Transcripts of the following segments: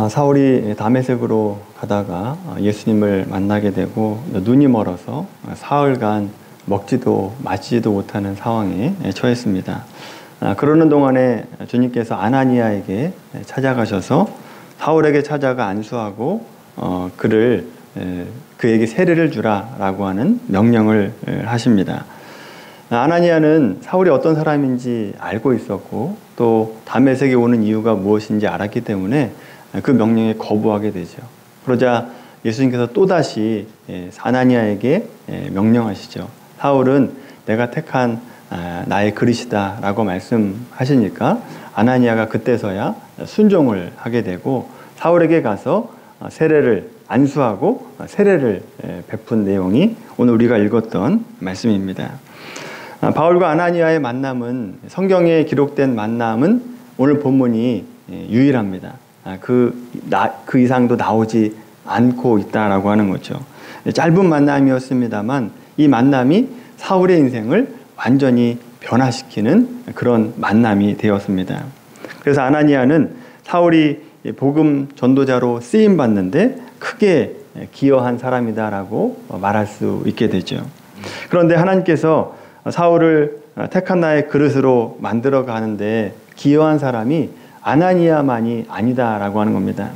사울이 다메섹으로 가다가 예수님을 만나게 되고 눈이 멀어서 사흘간 먹지도 마시지도 못하는 상황에 처했습니다. 그러는 동안에 주님께서 아나니아에게 찾아가셔서 사울에게 찾아가 안수하고 그에게 세례를 주라라고 하는 명령을 하십니다. 아나니아는 사울이 어떤 사람인지 알고 있었고 또 다메섹에 오는 이유가 무엇인지 알았기 때문에 그 명령에 거부하게 되죠. 그러자 예수님께서 또다시 아나니아에게 명령하시죠. 사울은 내가 택한 나의 그릇이다 라고 말씀하시니까 아나니아가 그때서야 순종을 하게 되고 사울에게 가서 세례를 안수하고 세례를 베푼 내용이 오늘 우리가 읽었던 말씀입니다. 바울과 아나니아의 만남은, 성경에 기록된 만남은 오늘 본문이 유일합니다. 그 이상도 나오지 않고 있다라고 하는 거죠. 짧은 만남이었습니다만 이 만남이 사울의 인생을 완전히 변화시키는 그런 만남이 되었습니다. 그래서 아나니아는 사울이 복음 전도자로 쓰임 받는데 크게 기여한 사람이다라고 말할 수 있게 되죠. 그런데 하나님께서 사울을 택한 나의 그릇으로 만들어 가는데 기여한 사람이 아나니아만이 아니다라고 하는 겁니다.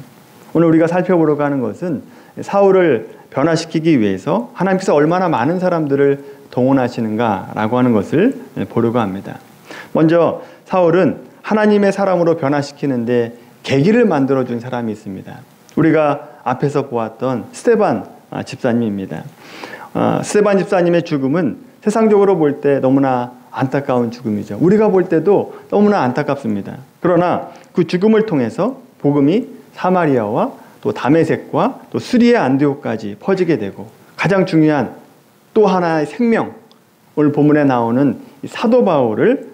오늘 우리가 살펴보려고 하는 것은 사울을 변화시키기 위해서 하나님께서 얼마나 많은 사람들을 동원하시는가라고 하는 것을 보려고 합니다. 먼저 사울은 하나님의 사람으로 변화시키는데 계기를 만들어준 사람이 있습니다. 우리가 앞에서 보았던 스데반 집사님입니다. 스데반 집사님의 죽음은 세상적으로 볼 때 너무나 안타까운 죽음이죠. 우리가 볼 때도 너무나 안타깝습니다. 그러나 그 죽음을 통해서 복음이 사마리아와 또 다메섹과 또 수리아 안디옥까지 퍼지게 되고 가장 중요한 또 하나의 생명, 오늘 본문에 나오는 사도 바울에게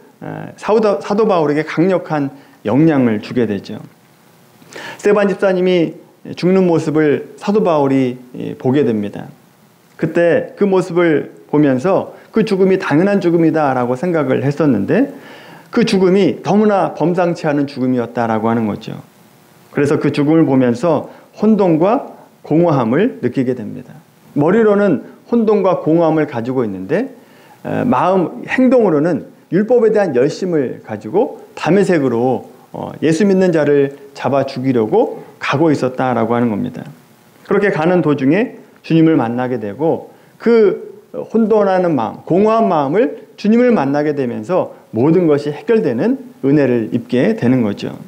강력한 영향을 주게 되죠. 스데반 집사님이 죽는 모습을 사도 바울이 보게 됩니다. 그때 그 모습을 보면서 그 죽음이 당연한 죽음이다라고 생각을 했었는데 그 죽음이 너무나 범상치 않은 죽음이었다라고 하는 거죠. 그래서 그 죽음을 보면서 혼돈과 공허함을 느끼게 됩니다. 머리로는 혼돈과 공허함을 가지고 있는데 행동으로는 율법에 대한 열심을 가지고 다메섹으로 예수 믿는 자를 잡아 죽이려고 가고 있었다라고 하는 겁니다. 그렇게 가는 도중에 주님을 만나게 되고 그 혼돈하는 마음, 공허한 마음을 주님을 만나게 되면서 모든 것이 해결되는 은혜를 입게 되는 거죠.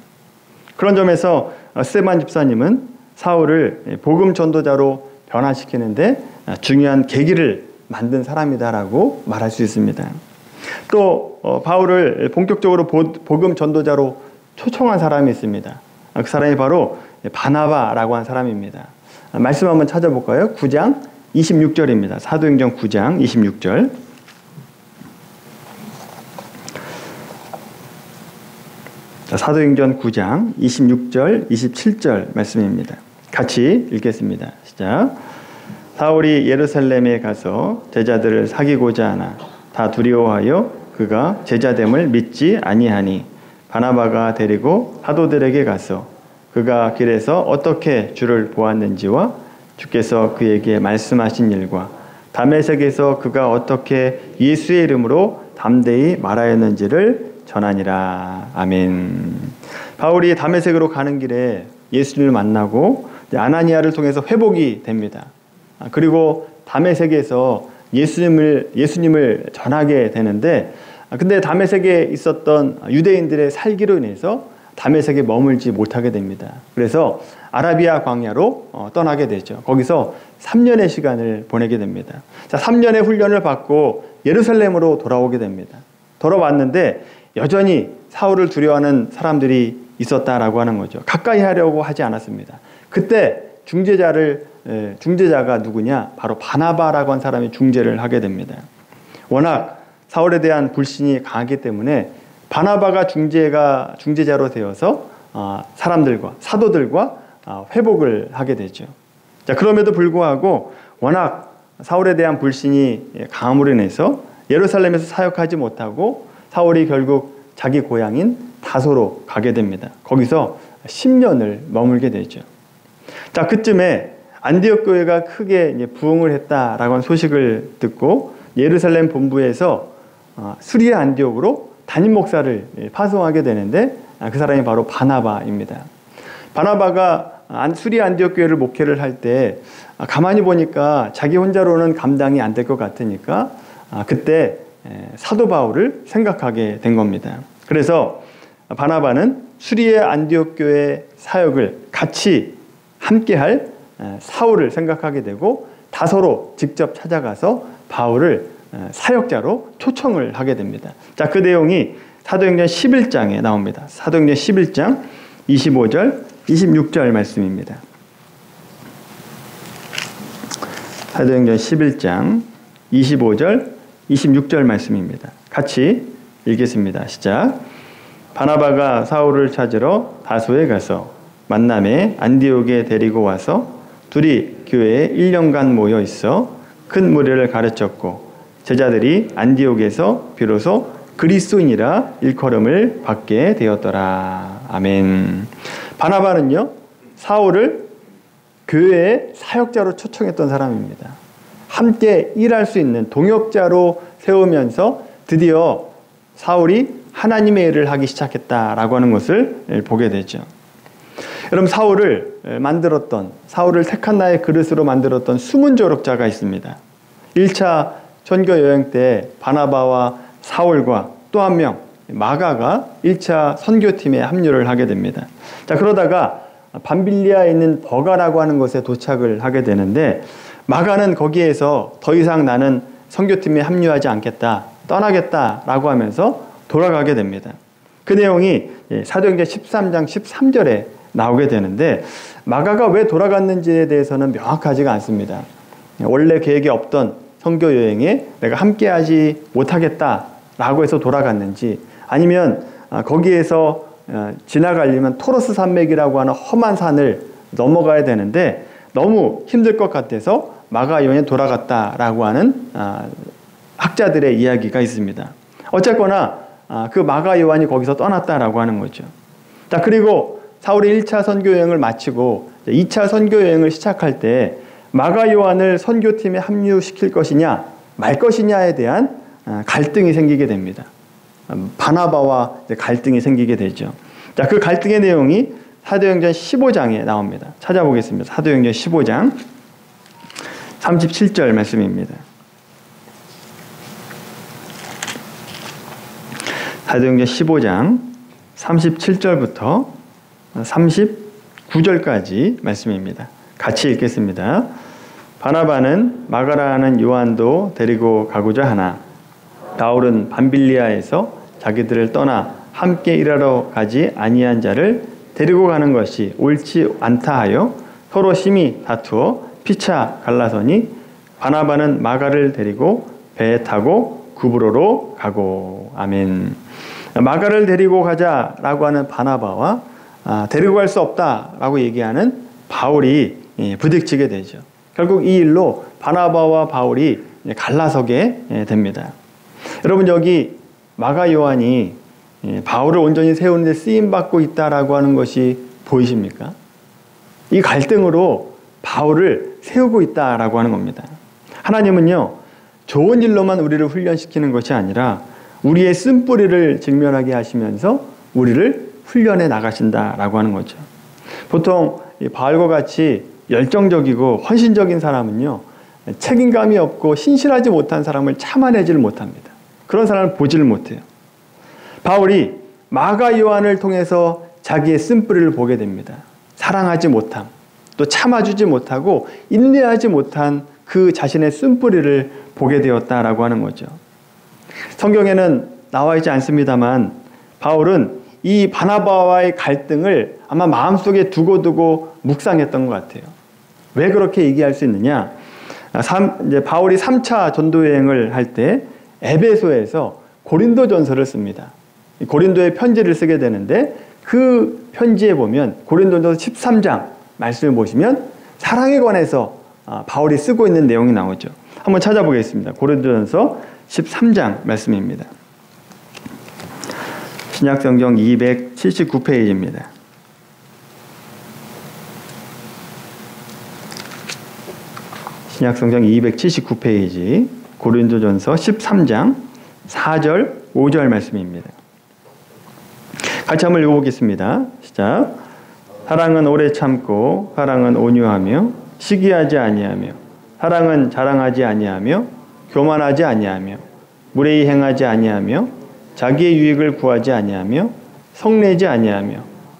그런 점에서 스데반 집사님은 사울을 복음 전도자로 변화시키는데 중요한 계기를 만든 사람이다라고 말할 수 있습니다. 또 바울을 본격적으로 복음 전도자로 초청한 사람이 있습니다. 그 사람이 바로 바나바라고 한 사람입니다. 말씀 한번 찾아볼까요? 9장 26절입니다. 사도행전 9장 26절. 사도행전 9장 26절, 27절 말씀입니다. 같이 읽겠습니다. 시작. 사울이 예루살렘에 가서 제자들을 사귀고자 하나 다 두려워하여 그가 제자됨을 믿지 아니하니 바나바가 데리고 사도들에게 가서 그가 길에서 어떻게 주를 보았는지와 주께서 그에게 말씀하신 일과 다메섹에서 그가 어떻게 예수의 이름으로 담대히 말하였는지를 전하니라. 아멘. 바울이 다메섹으로 가는 길에 예수님을 만나고 아나니아를 통해서 회복이 됩니다. 그리고 다메섹에서 예수님을 전하게 되는데 근데 다메섹에 있었던 유대인들의 살기로 인해서 다메섹에 머물지 못하게 됩니다. 그래서 아라비아 광야로 떠나게 되죠. 거기서 3년의 시간을 보내게 됩니다. 자, 3년의 훈련을 받고 예루살렘으로 돌아오게 됩니다. 돌아왔는데 여전히 사울을 두려워하는 사람들이 있었다라고 하는 거죠. 가까이 하려고 하지 않았습니다. 그때 중재자가 누구냐? 바로 바나바라고 한 사람이 중재를 하게 됩니다. 워낙 사울에 대한 불신이 강하기 때문에 바나바가 중재자로 되어서 사람들과 사도들과 회복을 하게 되죠. 자, 그럼에도 불구하고 워낙 사울에 대한 불신이 강함으로 인해서 예루살렘에서 사역하지 못하고 사울이 결국 자기 고향인 다소로 가게 됩니다. 거기서 10년을 머물게 되죠. 자, 그쯤에 안디옥 교회가 크게 이제 부흥을 했다라고 하는 소식을 듣고 예루살렘 본부에서 수리아 안디옥으로 담임 목사를 파송하게 되는데 그 사람이 바로 바나바입니다. 바나바가 수리아 안디옥 교회를 목회를 할 때 가만히 보니까 자기 혼자로는 감당이 안 될 것 같으니까 그때 사도 바울을 생각하게 된 겁니다. 그래서 바나바는 수리아 안디옥 교회 사역을 같이 함께할 사울을 생각하게 되고 다소로 직접 찾아가서 바울을 사역자로 초청을 하게 됩니다. 자, 그 내용이 사도행전 11장에 나옵니다. 사도행전 11장 25절, 26절 말씀입니다. 사도행전 11장 25절, 26절 말씀입니다. 같이 읽겠습니다. 시작. 바나바가 사울을 찾으러 다소에 가서 만남에 안디옥에 데리고 와서 둘이 교회에 1년간 모여 있어 큰 무리를 가르쳤고 제자들이 안디옥에서 비로소 그리스도인이라 일컬음을 받게 되었더라. 아멘. 바나바는요, 사울을 교회의 사역자로 초청했던 사람입니다. 함께 일할 수 있는 동역자로 세우면서 드디어 사울이 하나님의 일을 하기 시작했다라고 하는 것을 보게 되죠. 여러분, 사울을 택한 나의 그릇으로 만들었던 숨은 조력자가 있습니다. 1차 선교 여행 때 바나바와 사울과 또 한 명 마가가 1차 선교팀에 합류를 하게 됩니다. 자, 그러다가 밤빌리아에 있는 버가라고 하는 곳에 도착을 하게 되는데 마가는 거기에서 더 이상 나는 선교팀에 합류하지 않겠다, 떠나겠다라고 하면서 돌아가게 됩니다. 그 내용이 사도행전 13장 13절에 나오게 되는데 마가가 왜 돌아갔는지에 대해서는 명확하지가 않습니다. 원래 계획이 없던 선교 여행에 내가 함께하지 못하겠다라고 해서 돌아갔는지 아니면 거기에서 지나가려면 토로스 산맥이라고 하는 험한 산을 넘어가야 되는데 너무 힘들 것 같아서 마가 여행에 돌아갔다라고 하는 학자들의 이야기가 있습니다. 어쨌거나 그 마가 요한이 거기서 떠났다라고 하는 거죠. 자, 그리고 사울이 1차 선교여행을 마치고 2차 선교여행을 시작할 때 마가 요한을 선교팀에 합류시킬 것이냐 말 것이냐에 대한 갈등이 생기게 됩니다. 바나바와 갈등이 생기게 되죠. 자, 그 갈등의 내용이 사도행전 15장에 나옵니다. 찾아보겠습니다. 사도행전 15장 37절 말씀입니다. 사도행전 15장 37절부터 39절까지 말씀입니다. 같이 읽겠습니다. 바나바는 마가라는 요한도 데리고 가고자 하나 바울은 밤빌리아에서 자기들을 떠나 함께 일하러 가지 아니한 자를 데리고 가는 것이 옳지 않다 하여 서로 심히 다투어 피차 갈라서니 바나바는 마가를 데리고 배에 타고 구브로로 가고. 아멘. 마가를 데리고 가자라고 하는 바나바와 데리고 갈 수 없다라고 얘기하는 바울이 부딪히게 되죠. 결국 이 일로 바나바와 바울이 갈라서게 됩니다. 여러분, 여기 마가 요한이 바울을 온전히 세우는 데 쓰임받고 있다라고 하는 것이 보이십니까? 이 갈등으로 바울을 세우고 있다라고 하는 겁니다. 하나님은요, 좋은 일로만 우리를 훈련시키는 것이 아니라 우리의 쓴뿌리를 직면하게 하시면서 우리를 훈련해 나가신다라고 하는 거죠. 보통 바울과 같이 열정적이고 헌신적인 사람은요, 책임감이 없고 신실하지 못한 사람을 참아내지를 못합니다. 그런 사람을 보지를 못해요. 바울이 마가 요한을 통해서 자기의 쓴뿌리를 보게 됩니다. 사랑하지 못함, 또 참아주지 못하고 인내하지 못한 그 자신의 쓴뿌리를 보게 되었다라고 하는 거죠. 성경에는 나와 있지 않습니다만 바울은 이 바나바와의 갈등을 아마 마음속에 두고 묵상했던 것 같아요. 왜 그렇게 얘기할 수 있느냐? 이제 바울이 3차 전도여행을 할 때 에베소에서 고린도전서를 씁니다. 고린도에 편지를 쓰게 되는데 그 편지에 보면 고린도전서 13장 말씀을 보시면 사랑에 관해서 바울이 쓰고 있는 내용이 나오죠. 한번 찾아보겠습니다. 고린도전서 13장 말씀입니다. 신약성경 279페이지입니다. 신약성경 279페이지 고린도전서 13장 4절 5절 말씀입니다. 같이 한번 읽어보겠습니다. 시작. 사랑은 오래 참고 사랑은 온유하며 시기하지 아니하며 사랑은 자랑하지 아니하며 교만하지 아니하며 무례히 행하지 아니하며 자기의 유익을 구하지 아니하며 성내지 아니하며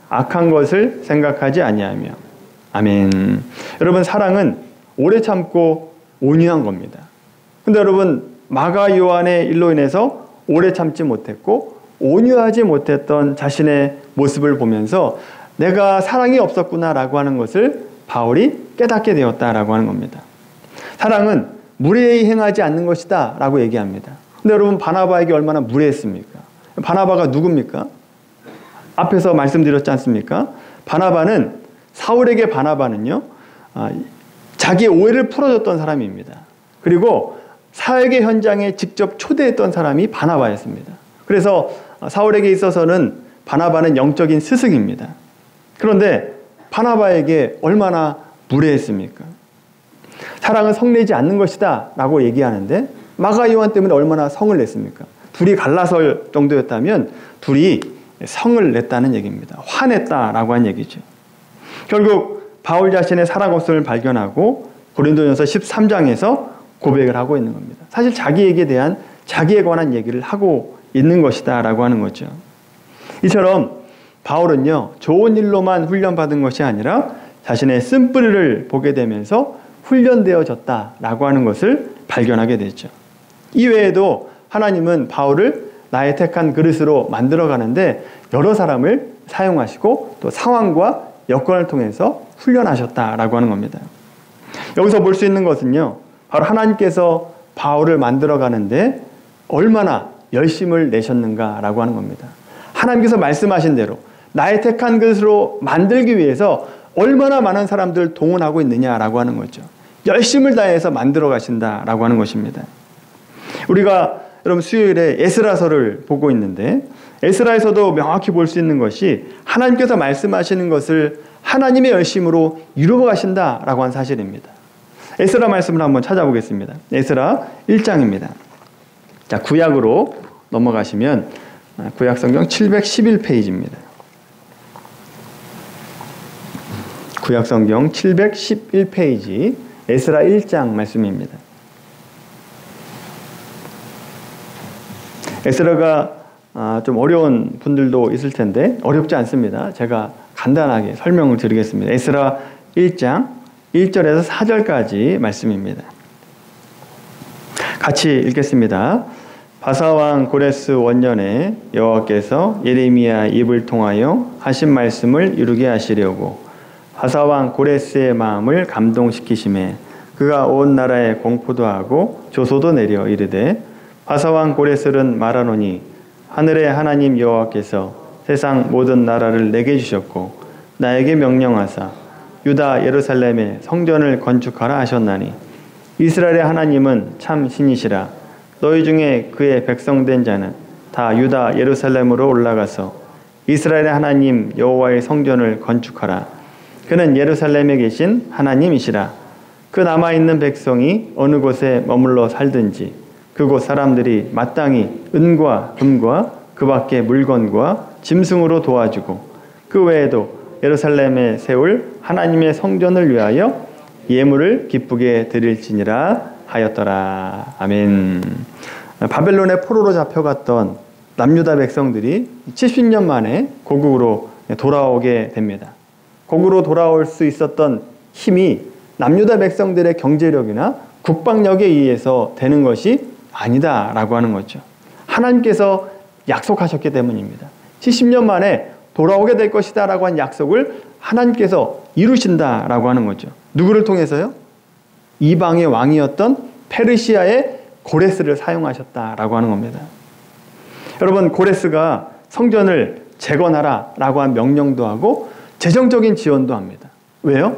악한 것을 생각하지 아니하며. 아멘. 여러분, 사랑은 오래 참고 온유한 겁니다. 근데 여러분, 마가 요한의 일로 인해서 오래 참지 못했고 온유하지 못했던 자신의 모습을 보면서 내가 사랑이 없었구나라고 하는 것을 바울이 깨닫게 되었다라고 하는 겁니다. 사랑은 무례히 행하지 않는 것이다 라고 얘기합니다. 근데 여러분, 바나바에게 얼마나 무례했습니까? 바나바가 누굽니까? 앞에서 말씀드렸지 않습니까? 사울에게 바나바는요, 자기의 오해를 풀어줬던 사람입니다. 그리고 사역의 현장에 직접 초대했던 사람이 바나바였습니다. 그래서 사울에게 있어서는 바나바는 영적인 스승입니다. 그런데 바나바에게 얼마나 무례했습니까? 사랑은 성내지 않는 것이다 라고 얘기하는데 마가 요한 때문에 얼마나 성을 냈습니까? 둘이 갈라설 정도였다면 둘이 성을 냈다는 얘기입니다. 화냈다라고 한 얘기죠. 결국 바울 자신의 사랑 없음을 발견하고 고린도전서 13장에서 고백을 하고 있는 겁니다. 사실 자기에 관한 얘기를 하고 있는 것이다 라고 하는 거죠. 이처럼 바울은요, 좋은 일로만 훈련받은 것이 아니라 자신의 쓴뿌리를 보게 되면서 훈련되어졌다라고 하는 것을 발견하게 되죠. 이외에도 하나님은 바울을 나의 택한 그릇으로 만들어가는데 여러 사람을 사용하시고 또 상황과 여건을 통해서 훈련하셨다라고 하는 겁니다. 여기서 볼 수 있는 것은요, 바로 하나님께서 바울을 만들어가는데 얼마나 열심을 내셨는가라고 하는 겁니다. 하나님께서 말씀하신 대로 나의 택한 그릇으로 만들기 위해서 얼마나 많은 사람들을 동원하고 있느냐라고 하는 거죠. 열심을 다해서 만들어 가신다라고 하는 것입니다. 우리가 여러분 수요일에 에스라서를 보고 있는데 에스라에서도 명확히 볼 수 있는 것이 하나님께서 말씀하시는 것을 하나님의 열심으로 이루어 가신다라고 한 사실입니다. 에스라 말씀을 한번 찾아보겠습니다. 에스라 1장입니다. 자, 구약으로 넘어가시면 구약성경 711페이지입니다. 구약성경 711페이지 에스라 1장 말씀입니다. 에스라가 좀 어려운 분들도 있을 텐데 어렵지 않습니다. 제가 간단하게 설명을 드리겠습니다. 에스라 1장 1절에서 4절까지 말씀입니다. 같이 읽겠습니다. 바사왕 고레스 원년에 여호와께서 예레미야 입을 통하여 하신 말씀을 이루게 하시려고 바사왕 고레스의 마음을 감동시키심에 그가 온 나라에 공포도 하고 조소도 내려 이르되 바사왕 고레스는 말하노니 하늘의 하나님 여호와께서 세상 모든 나라를 내게 주셨고 나에게 명령하사 유다 예루살렘에 성전을 건축하라 하셨나니 이스라엘의 하나님은 참 신이시라. 너희 중에 그의 백성된 자는 다 유다 예루살렘으로 올라가서 이스라엘의 하나님 여호와의 성전을 건축하라. 그는 예루살렘에 계신 하나님이시라. 그 남아있는 백성이 어느 곳에 머물러 살든지 그곳 사람들이 마땅히 은과 금과 그 밖의 물건과 짐승으로 도와주고 그 외에도 예루살렘에 세울 하나님의 성전을 위하여 예물을 기쁘게 드릴지니라 하였더라. 아멘. 바벨론의 포로로 잡혀갔던 남유다 백성들이 70년 만에 고국으로 돌아오게 됩니다. 고국으로 돌아올 수 있었던 힘이 남유다 백성들의 경제력이나 국방력에 의해서 되는 것이 아니다라고 하는 거죠. 하나님께서 약속하셨기 때문입니다. 70년 만에 돌아오게 될 것이다 라고 한 약속을 하나님께서 이루신다라고 하는 거죠. 누구를 통해서요? 이방의 왕이었던 페르시아의 고레스를 사용하셨다라고 하는 겁니다. 여러분, 고레스가 성전을 재건하라 라고 한 명령도 하고 재정적인 지원도 합니다. 왜요?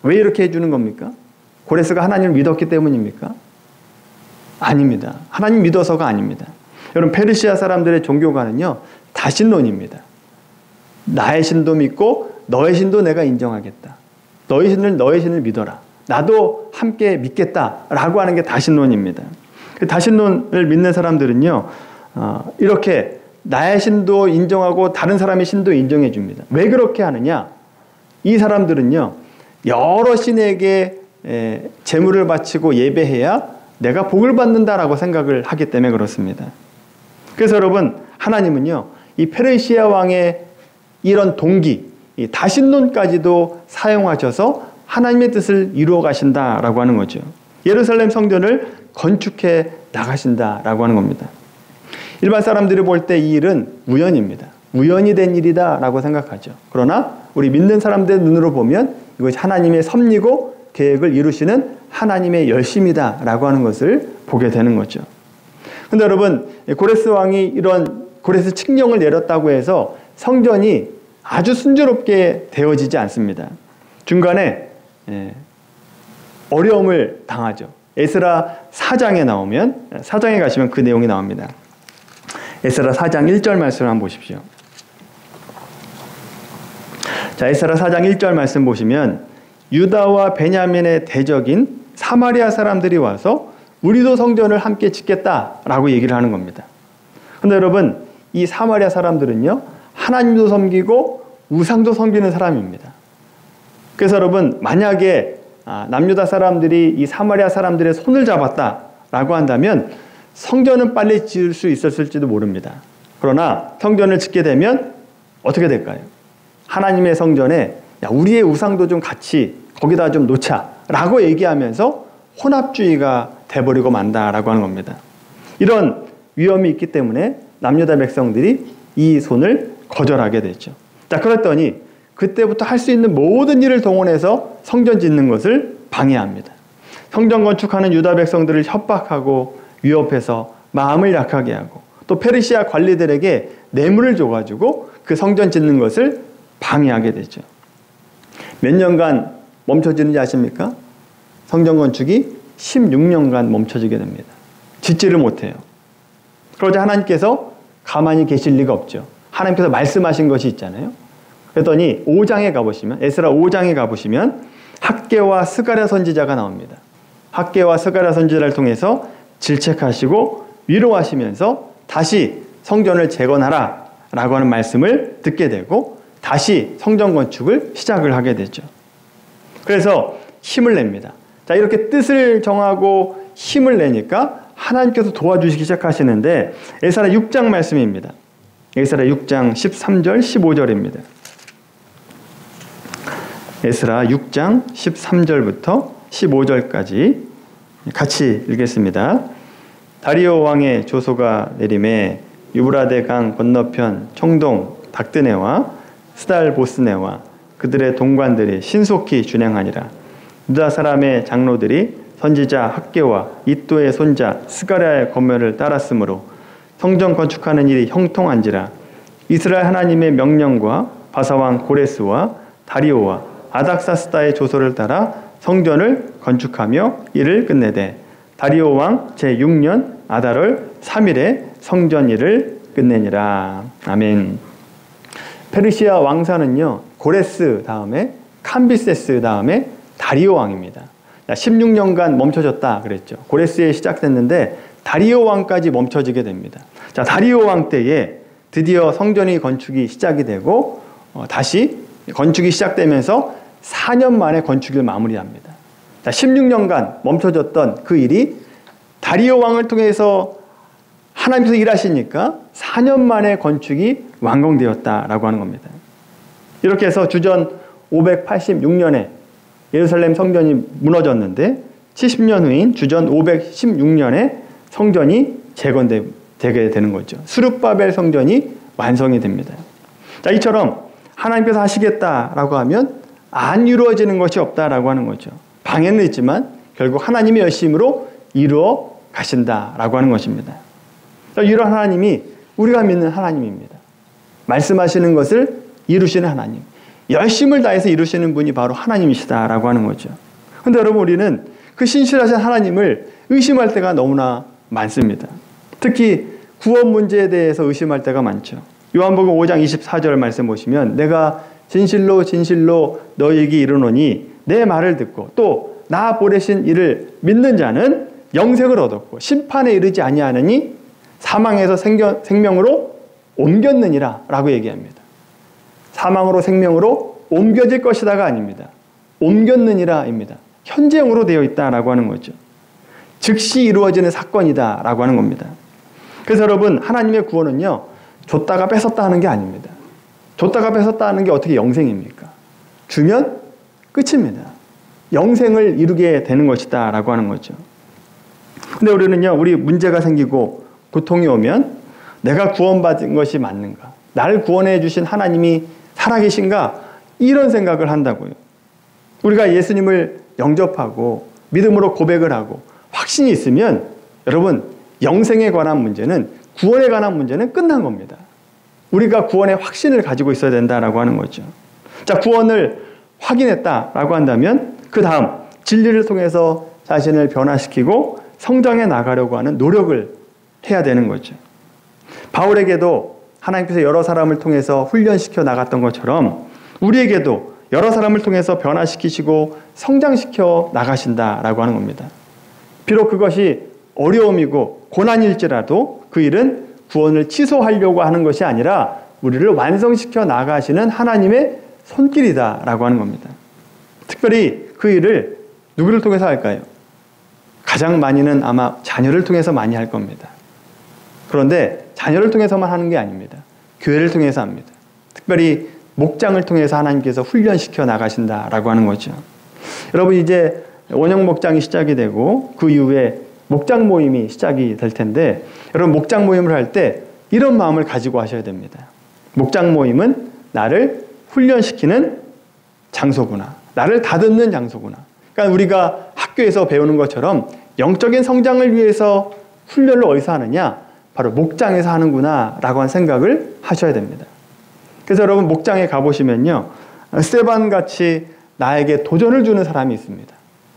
왜 이렇게 해주는 겁니까? 고레스가 하나님을 믿었기 때문입니까? 아닙니다. 하나님 믿어서가 아닙니다. 여러분, 페르시아 사람들의 종교관은요, 다신론입니다. 나의 신도 믿고 너의 신도 내가 인정하겠다. 너의 신을 믿어라. 나도 함께 믿겠다라고 하는 게 다신론입니다. 그 다신론을 믿는 사람들은요, 이렇게 나의 신도 인정하고 다른 사람의 신도 인정해 줍니다. 왜 그렇게 하느냐? 이 사람들은요, 여러 신에게 제물을 바치고 예배해야 내가 복을 받는다라고 생각을 하기 때문에 그렇습니다. 그래서 여러분, 하나님은요, 이 페르시아 왕의 이런 동기, 이 다신론까지도 사용하셔서 하나님의 뜻을 이루어 가신다라고 하는 거죠. 예루살렘 성전을 건축해 나가신다라고 하는 겁니다. 일반 사람들이 볼 때 이 일은 우연입니다. 우연이 된 일이다라고 생각하죠. 그러나 우리 믿는 사람들의 눈으로 보면 이것이 하나님의 섭리고 계획을 이루시는 하나님의 열심이다라고 하는 것을 보게 되는 거죠. 근데 여러분, 고레스 왕이 이런 고레스 칙령을 내렸다고 해서 성전이 아주 순조롭게 되어지지 않습니다. 중간에 어려움을 당하죠. 에스라 4장에 나오면, 4장에 가시면 그 내용이 나옵니다. 에스라 4장 1절 말씀을 한번 보십시오. 자, 에스라 4장 1절 말씀 보시면 유다와 베냐민의 대적인 사마리아 사람들이 와서 우리도 성전을 함께 짓겠다라고 얘기를 하는 겁니다. 그런데 여러분, 이 사마리아 사람들은요, 하나님도 섬기고 우상도 섬기는 사람입니다. 그래서 여러분, 만약에 남유다 사람들이 이 사마리아 사람들의 손을 잡았다라고 한다면 성전은 빨리 지을 수 있었을지도 모릅니다. 그러나 성전을 짓게 되면 어떻게 될까요? 하나님의 성전에 야, 우리의 우상도 좀 같이 거기다 좀 놓자라고 얘기하면서 혼합주의가 돼버리고 만다라고 하는 겁니다. 이런 위험이 있기 때문에 남유다 백성들이 이 손을 거절하게 됐죠. 자, 그랬더니 그때부터 할 수 있는 모든 일을 동원해서 성전 짓는 것을 방해합니다. 성전 건축하는 유다 백성들을 협박하고 위협해서 마음을 약하게 하고 또 페르시아 관리들에게 뇌물을 줘가지고 그 성전 짓는 것을 방해하게 되죠. 몇 년간 멈춰지는지 아십니까? 성전 건축이 16년간 멈춰지게 됩니다. 짓지를 못해요. 그러자 하나님께서 가만히 계실 리가 없죠. 하나님께서 말씀하신 것이 있잖아요. 그랬더니 5장에 가보시면, 에스라 5장에 가보시면 학개와 스가랴 선지자가 나옵니다. 학개와 스가랴 선지자를 통해서 질책하시고 위로하시면서 다시 성전을 재건하라 라고 하는 말씀을 듣게 되고 다시 성전 건축을 시작을 하게 되죠. 그래서 힘을 냅니다. 자, 이렇게 뜻을 정하고 힘을 내니까 하나님께서 도와주시기 시작하시는데 에스라 6장 말씀입니다. 에스라 6장 13절 15절입니다. 에스라 6장 13절부터 15절까지 같이 읽겠습니다. 다리오 왕의 조소가 내림에 유브라데 강 건너편 청동 닥드네와 스달보스네와 그들의 동관들이 신속히 준행하니라. 유다 사람의 장로들이 선지자 학개와 이또의 손자 스가랴의 권면을 따랐으므로 성전 건축하는 일이 형통한지라. 이스라엘 하나님의 명령과 바사왕 고레스와 다리오와 아닥사스다의 조서를 따라 성전을 건축하며 이를 끝내되 다리오 왕 제6년 아달월 3일에 성전 일을 끝내니라. 아멘. 페르시아 왕사는요, 고레스 다음에 캄비세스 다음에 다리오 왕입니다. 16년간 멈춰졌다 그랬죠. 고레스에 시작됐는데 다리오 왕까지 멈춰지게 됩니다. 자, 다리오 왕 때에 드디어 성전이 건축이 시작이 되고 다시 건축이 시작되면서 4년 만에 건축을 마무리합니다. 자, 16년간 멈춰졌던 그 일이 다리오 왕을 통해서 하나님께서 일하시니까 4년 만에 건축이 완공되었다라고 하는 겁니다. 이렇게 해서 주전 586년에 예루살렘 성전이 무너졌는데 70년 후인 주전 516년에 성전이 재건되게 되는 거죠. 스룹바벨 성전이 완성이 됩니다. 자, 이처럼 하나님께서 하시겠다라고 하면 안 이루어지는 것이 없다라고 하는 거죠. 방해는 있지만 결국 하나님의 열심으로 이루어 가신다라고 하는 것입니다. 이런 하나님이 우리가 믿는 하나님입니다. 말씀하시는 것을 이루시는 하나님. 열심을 다해서 이루시는 분이 바로 하나님이시다라고 하는 거죠. 그런데 여러분, 우리는 그 신실하신 하나님을 의심할 때가 너무나 많습니다. 특히 구원 문제에 대해서 의심할 때가 많죠. 요한복음 5장 24절 말씀 보시면 내가 진실로 진실로 너희에게 이르노니 내 말을 듣고 또 나 보내신 이를 믿는 자는 영생을 얻었고 심판에 이르지 아니하느니 사망에서 생명으로 옮겼느니라 라고 얘기합니다. 사망으로 생명으로 옮겨질 것이다가 아닙니다. 옮겼느니라입니다. 현재형으로 되어 있다라고 하는 거죠. 즉시 이루어지는 사건이다 라고 하는 겁니다. 그래서 여러분, 하나님의 구원은요, 줬다가 뺏었다 하는 게 아닙니다. 줬다가 뺏었다 하는 게 어떻게 영생입니까? 주면 끝입니다. 영생을 이루게 되는 것이다 라고 하는 거죠. 근데 우리는요, 우리 문제가 생기고 고통이 오면 내가 구원받은 것이 맞는가? 나를 구원해 주신 하나님이 살아계신가? 이런 생각을 한다고요. 우리가 예수님을 영접하고 믿음으로 고백을 하고 확신이 있으면 여러분, 영생에 관한 문제는, 구원에 관한 문제는 끝난 겁니다. 우리가 구원의 확신을 가지고 있어야 된다라고 하는 거죠. 자, 구원을 확인했다라고 한다면 그 다음 진리를 통해서 자신을 변화시키고 성장해 나가려고 하는 노력을 해야 되는 거죠. 바울에게도 하나님께서 여러 사람을 통해서 훈련시켜 나갔던 것처럼 우리에게도 여러 사람을 통해서 변화시키시고 성장시켜 나가신다라고 하는 겁니다. 비록 그것이 어려움이고 고난일지라도 그 일은 구원을 취소하려고 하는 것이 아니라 우리를 완성시켜 나가시는 하나님의 손길이다라고 하는 겁니다. 특별히 그 일을 누구를 통해서 할까요? 가장 많이는 아마 자녀를 통해서 많이 할 겁니다. 그런데 자녀를 통해서만 하는 게 아닙니다. 교회를 통해서 합니다. 특별히 목장을 통해서 하나님께서 훈련시켜 나가신다라고 하는 거죠. 여러분, 이제 원형 목장이 시작이 되고 그 이후에 목장 모임이 시작이 될 텐데, 여러분, 목장 모임을 할 때 이런 마음을 가지고 하셔야 됩니다. 목장 모임은 나를 훈련시키는 장소구나. 나를 다듬는 장소구나. 그러니까 우리가 학교에서 배우는 것처럼 영적인 성장을 위해서 훈련을 어디서 하느냐? 바로 목장에서 하는구나 라고 하는 생각을 하셔야 됩니다. 그래서 여러분, 목장에 가보시면요, 스테반 같이 나에게 도전을 주는 사람이 있습니다.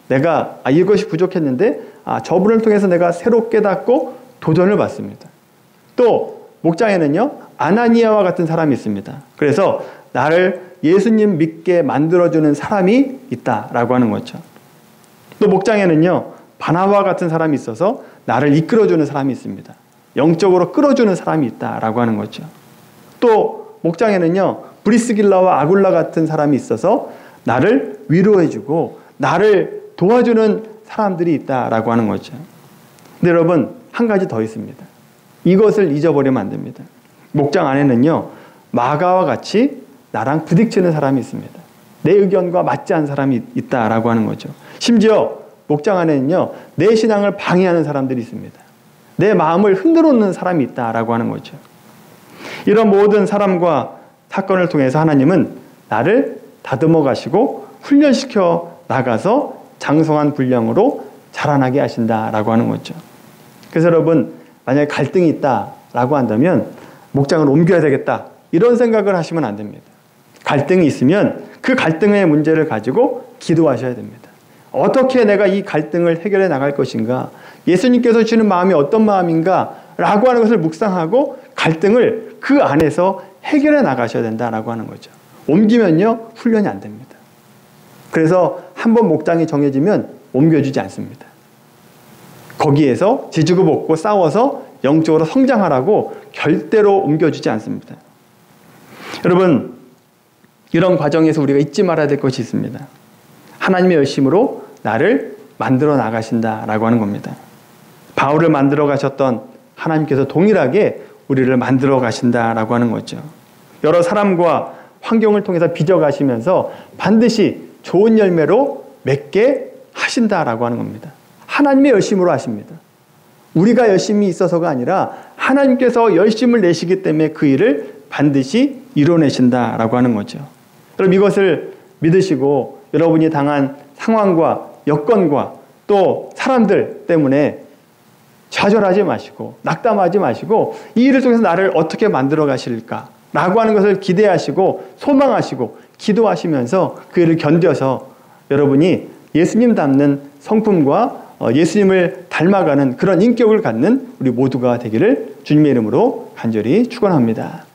내가 이것이 부족했는데 저분을 통해서 내가 새로 깨닫고 도전을 받습니다. 또 목장에는요, 아나니아와 같은 사람이 있습니다. 그래서 나를 예수님 믿게 만들어주는 사람이 있다라고 하는 거죠. 또 목장에는요, 바나바와 같은 사람이 있어서 나를 이끌어주는 사람이 있습니다. 영적으로 끌어주는 사람이 있다라고 하는 거죠. 또 목장에는요, 브리스길라와 아굴라 같은 사람이 있어서 나를 위로해주고 나를 도와주는 사람들이 있다라고 하는 거죠. 근데 여러분, 한 가지 더 있습니다. 이것을 잊어버리면 안 됩니다. 목장 안에는요, 마가와 같이 나랑 부딪히는 사람이 있습니다. 내 의견과 맞지 않은 사람이 있다라고 하는 거죠. 심지어 목장 안에는요, 내 신앙을 방해하는 사람들이 있습니다. 내 마음을 흔들어 놓는 사람이 있다라고 하는 거죠. 이런 모든 사람과 사건을 통해서 하나님은 나를 다듬어 가시고 훈련시켜 나가서 장성한 분량으로 자라나게 하신다라고 하는 거죠. 그래서 여러분, 만약에 갈등이 있다라고 한다면 목장을 옮겨야 되겠다, 이런 생각을 하시면 안 됩니다. 갈등이 있으면 그 갈등의 문제를 가지고 기도하셔야 됩니다. 어떻게 내가 이 갈등을 해결해 나갈 것인가? 예수님께서 주시는 마음이 어떤 마음인가? 라고 하는 것을 묵상하고 갈등을 그 안에서 해결해 나가셔야 된다라고 하는 거죠. 옮기면요, 훈련이 안 됩니다. 그래서 한번 목장이 정해지면 옮겨주지 않습니다. 거기에서 지지고 볶고 싸워서 영적으로 성장하라고 절대로 옮겨주지 않습니다. 여러분, 이런 과정에서 우리가 잊지 말아야 될 것이 있습니다. 하나님의 열심으로 나를 만들어 나가신다라고 하는 겁니다. 바울을 만들어 가셨던 하나님께서 동일하게 우리를 만들어 가신다라고 하는 거죠. 여러 사람과 환경을 통해서 빚어 가시면서 반드시 좋은 열매로 맺게 하신다라고 하는 겁니다. 하나님의 열심으로 하십니다. 우리가 열심히 있어서가 아니라 하나님께서 열심을 내시기 때문에 그 일을 반드시 이뤄내신다라고 하는 거죠. 여러분, 이것을 믿으시고 여러분이 당한 상황과 여건과 또 사람들 때문에 좌절하지 마시고 낙담하지 마시고 이 일을 통해서 나를 어떻게 만들어 가실까라고 하는 것을 기대하시고 소망하시고 기도하시면서 그 일을 견뎌서 여러분이 예수님 닮는 성품과 예수님을 닮아가는 그런 인격을 갖는 우리 모두가 되기를 주님의 이름으로 간절히 축원합니다.